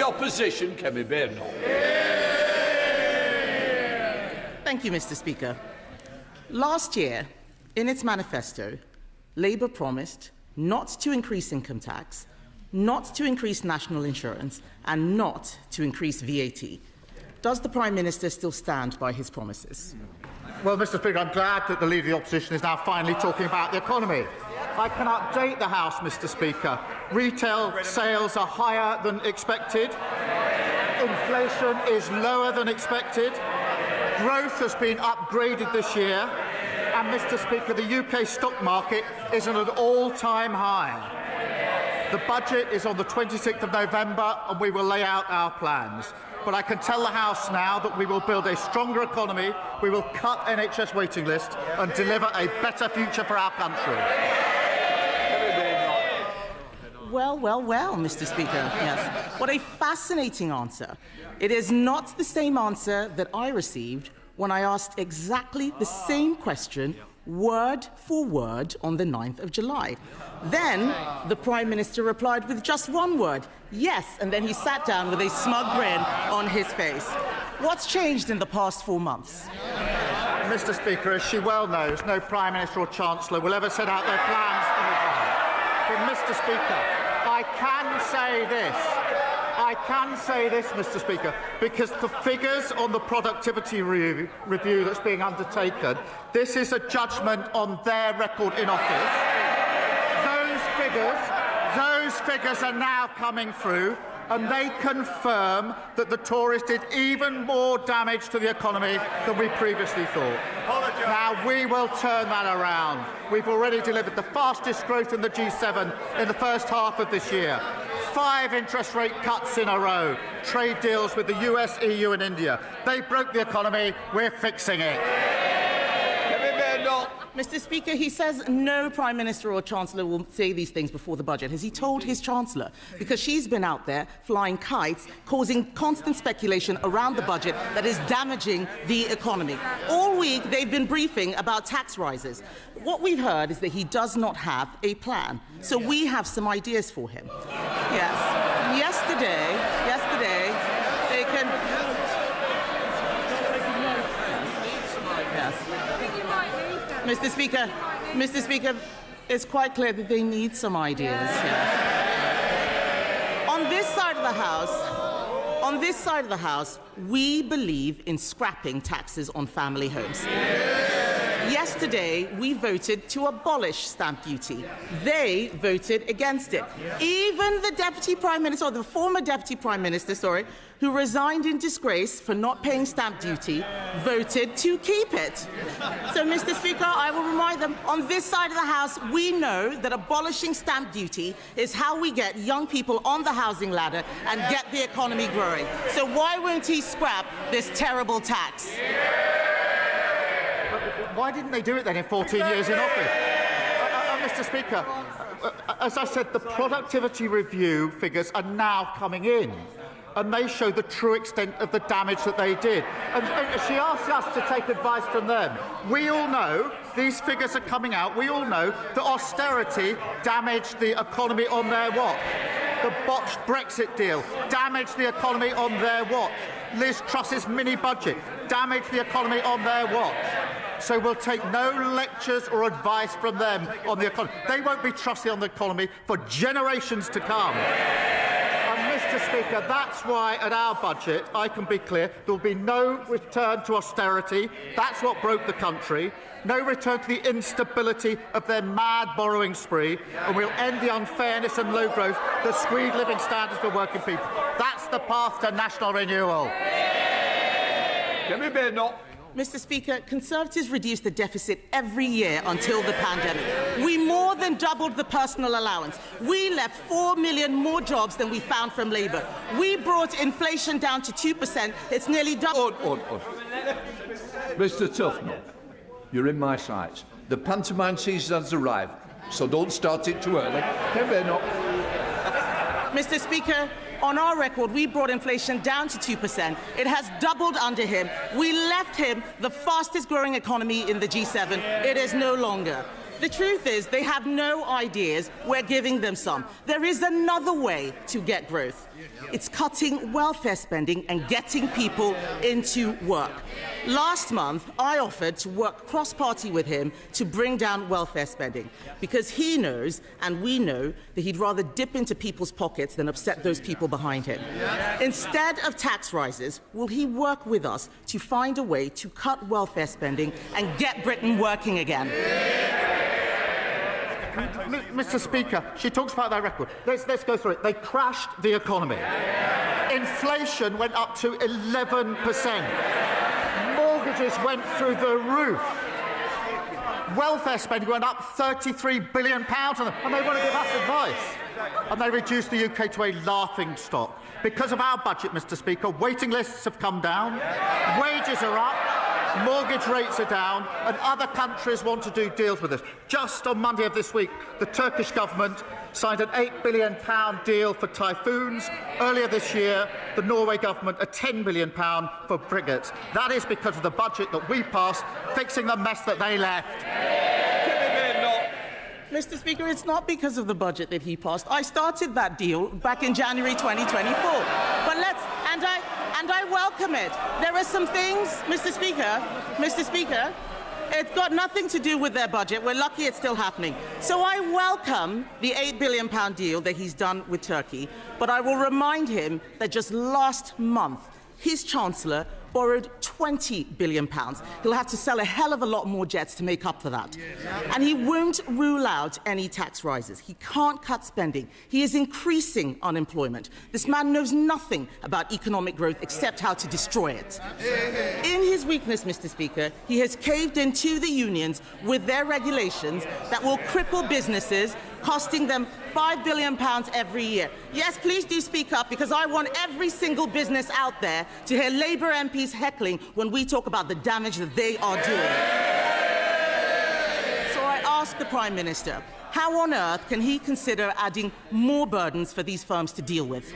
opposition, Kemi Badenoch. Thank you, Mr. Speaker. Last year, in its manifesto, Labour promised not to increase income tax, not to increase national insurance, and not to increase VAT. Does the Prime Minister still stand by his promises? Well, Mr. Speaker, I'm glad that the Leader of the Opposition is now finally talking about the economy. I can update the House, Mr. Speaker. Retail sales are higher than expected. Inflation is lower than expected. Growth has been upgraded this year. And, Mr. Speaker, the UK stock market is at an all-time high. The budget is on the 26th of November, and we will lay out our plans. But I can tell the House now that we will build a stronger economy, we will cut NHS waiting lists and deliver a better future for our country. Well, Mr. Speaker, yes. What a fascinating answer. It is not the same answer that I received when I asked exactly the same question, word for word, on the 9th of July. Then the Prime Minister replied with just one word, yes, and then he sat down with a smug grin on his face. What's changed in the past 4 months? Mr. Speaker, as she well knows, no Prime Minister or Chancellor will ever set out their plans in advance. But, Mr. Speaker, I can say this, Mr. Speaker, because the figures on the productivity review that's being undertaken, this is a judgment on their record in office. Those figures are now coming through, and they confirm that the Tories did even more damage to the economy than we previously thought. Now, we will turn that around. We've already delivered the fastest growth in the G7 in the first half of this year. 5 interest rate cuts in a row. Trade deals with the US, EU and India. They broke the economy. We're fixing it. Mr. Speaker, he says no Prime Minister or Chancellor will say these things before the budget. Has he told his Chancellor? Because she's been out there flying kites, causing constant speculation around the budget that is damaging the economy. All week, they've been briefing about tax rises. What we've heard is that he does not have a plan. So we have some ideas for him. Yes. Yesterday, they can... Yes. Mr. Speaker, it's quite clear that they need some ideas. Yes. On this side of the House, we believe in scrapping taxes on family homes. Yesterday, we voted to abolish stamp duty. They voted against it. Even the Deputy Prime Minister, or the former Deputy Prime Minister, who resigned in disgrace for not paying stamp duty, voted to keep it. So, Mr. Speaker, I will remind them, on this side of the House, we know that abolishing stamp duty is how we get young people on the housing ladder and get the economy growing. So why won't he scrap this terrible tax? Why didn't they do it then in 14 years in office? Mr. Speaker, as I said, the productivity review figures are now coming in, and they show the true extent of the damage that they did. And she asked us to take advice from them. We all know, these figures are coming out, we all know that austerity damaged the economy on their watch. The botched Brexit deal damaged the economy on their watch. Liz Truss's mini-budget damaged the economy on their watch. So we'll take no lectures or advice from them on the economy. They won't be trusted on the economy for generations to come. And, Mr. Speaker, that's why at our budget, I can be clear, there will be no return to austerity. That's what broke the country. No return to the instability of their mad borrowing spree. And we'll end the unfairness and low growth that squeeze living standards for working people. That's the path to national renewal. Kemi Badenoch. Mr. Speaker, Conservatives reduced the deficit every year until the pandemic. We more than doubled the personal allowance. We left 4 million more jobs than we found from Labour. We brought inflation down to 2%. It's nearly double. Mr. Tufnell, you're in my sights. The pantomime season has arrived, so don't start it too early. Mr. Speaker, on our record, we brought inflation down to 2%. It has doubled under him. We left him the fastest growing economy in the G7. It is no longer. The truth is, they have no ideas. We're giving them some. There is another way to get growth. It's cutting welfare spending and getting people into work. Last month, I offered to work cross-party with him to bring down welfare spending, because he knows, and we know, that he'd rather dip into people's pockets than upset those people behind him. Instead of tax rises, will he work with us to find a way to cut welfare spending and get Britain working again? Mr. Speaker, she talks about their record. Let's go through it. They crashed the economy. Inflation went up to 11%. Mortgages went through the roof. Welfare spending went up £33 billion on them, and they want to give us advice. And they reduced the UK to a laughingstock. Because of our budget, Mr. Speaker, waiting lists have come down, wages are up, mortgage rates are down, and other countries want to do deals with us. Just on Monday of this week, the Turkish government signed an £8 billion deal for typhoons. Earlier this year, the Norway government a £10 billion for frigates. That is because of the budget that we passed, fixing the mess that they left. Mr. Speaker, it's not because of the budget that he passed. I started that deal back in January 2024. But and I welcome it. There are some things, Mr. Speaker, it's got nothing to do with their budget. We're lucky it's still happening. So I welcome the £8 billion deal that he's done with Turkey, but I will remind him that just last month, his Chancellor borrowed £20 billion. He'll have to sell a hell of a lot more jets to make up for that. And he won't rule out any tax rises. He can't cut spending. He is increasing unemployment. This man knows nothing about economic growth except how to destroy it. In his weakness, Mr. Speaker, he has caved into the unions with their regulations that will cripple businesses, costing them £5 billion every year. Yes, please do speak up, because I want every single business out there to hear Labour MPs heckling when we talk about the damage that they are doing. So I ask the Prime Minister, how on earth can he consider adding more burdens for these firms to deal with?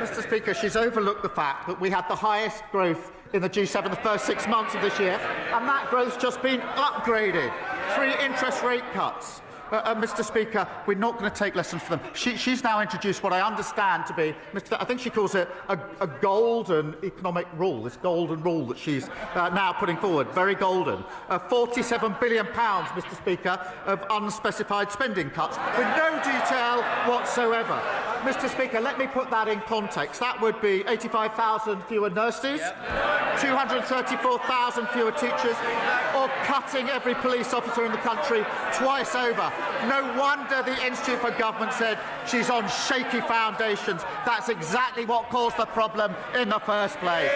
Mr. Speaker, she's overlooked the fact that we had the highest growth in the G7 the first 6 months of this year, and that growth's just been upgraded. 3 interest rate cuts. Mr. Speaker, we're not going to take lessons from them. She's now introduced what I understand to be, I think she calls it a golden economic rule, this golden rule that she's now putting forward, very golden. £47 billion, Mr. Speaker, of unspecified spending cuts, with no detail whatsoever. Mr. Speaker, let me put that in context. That would be 85,000 fewer nurses, 234,000 fewer teachers, or cutting every police officer in the country twice over. No wonder the Institute for Government said she's on shaky foundations. That's exactly what caused the problem in the first place.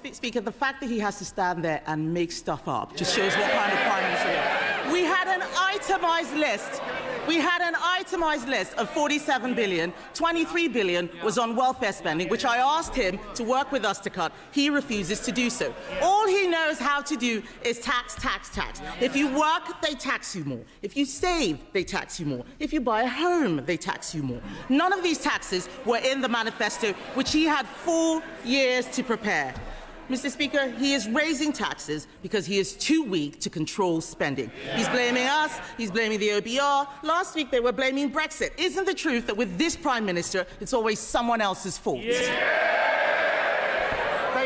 Mr. Speaker, the fact that he has to stand there and make stuff up just shows what kind of Prime Minister he is. We had an itemised list. We had an itemised list of 47 billion. 23 billion was on welfare spending, which I asked him to work with us to cut. He refuses to do so. All he knows how to do is tax, tax, tax. If you work, they tax you more. If you save, they tax you more. If you buy a home, they tax you more. None of these taxes were in the manifesto, which he had 4 years to prepare. Mr. Speaker, he is raising taxes because he is too weak to control spending. He's blaming us, he's blaming the OBR. Last week they were blaming Brexit. Isn't the truth that with this Prime Minister, it's always someone else's fault? They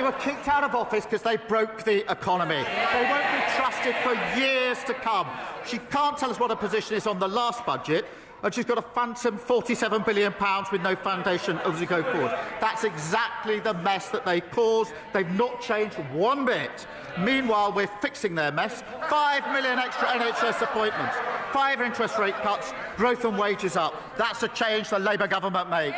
were kicked out of office because they broke the economy. They won't be trusted for years to come. She can't tell us what her position is on the last budget, and she's got a phantom £47 billion with no foundation as we go forward. That's exactly the mess that they caused. They've not changed one bit. Meanwhile, we're fixing their mess. 5 million extra NHS appointments, 5 interest rate cuts, growth and wages up. That's a change the Labour government makes.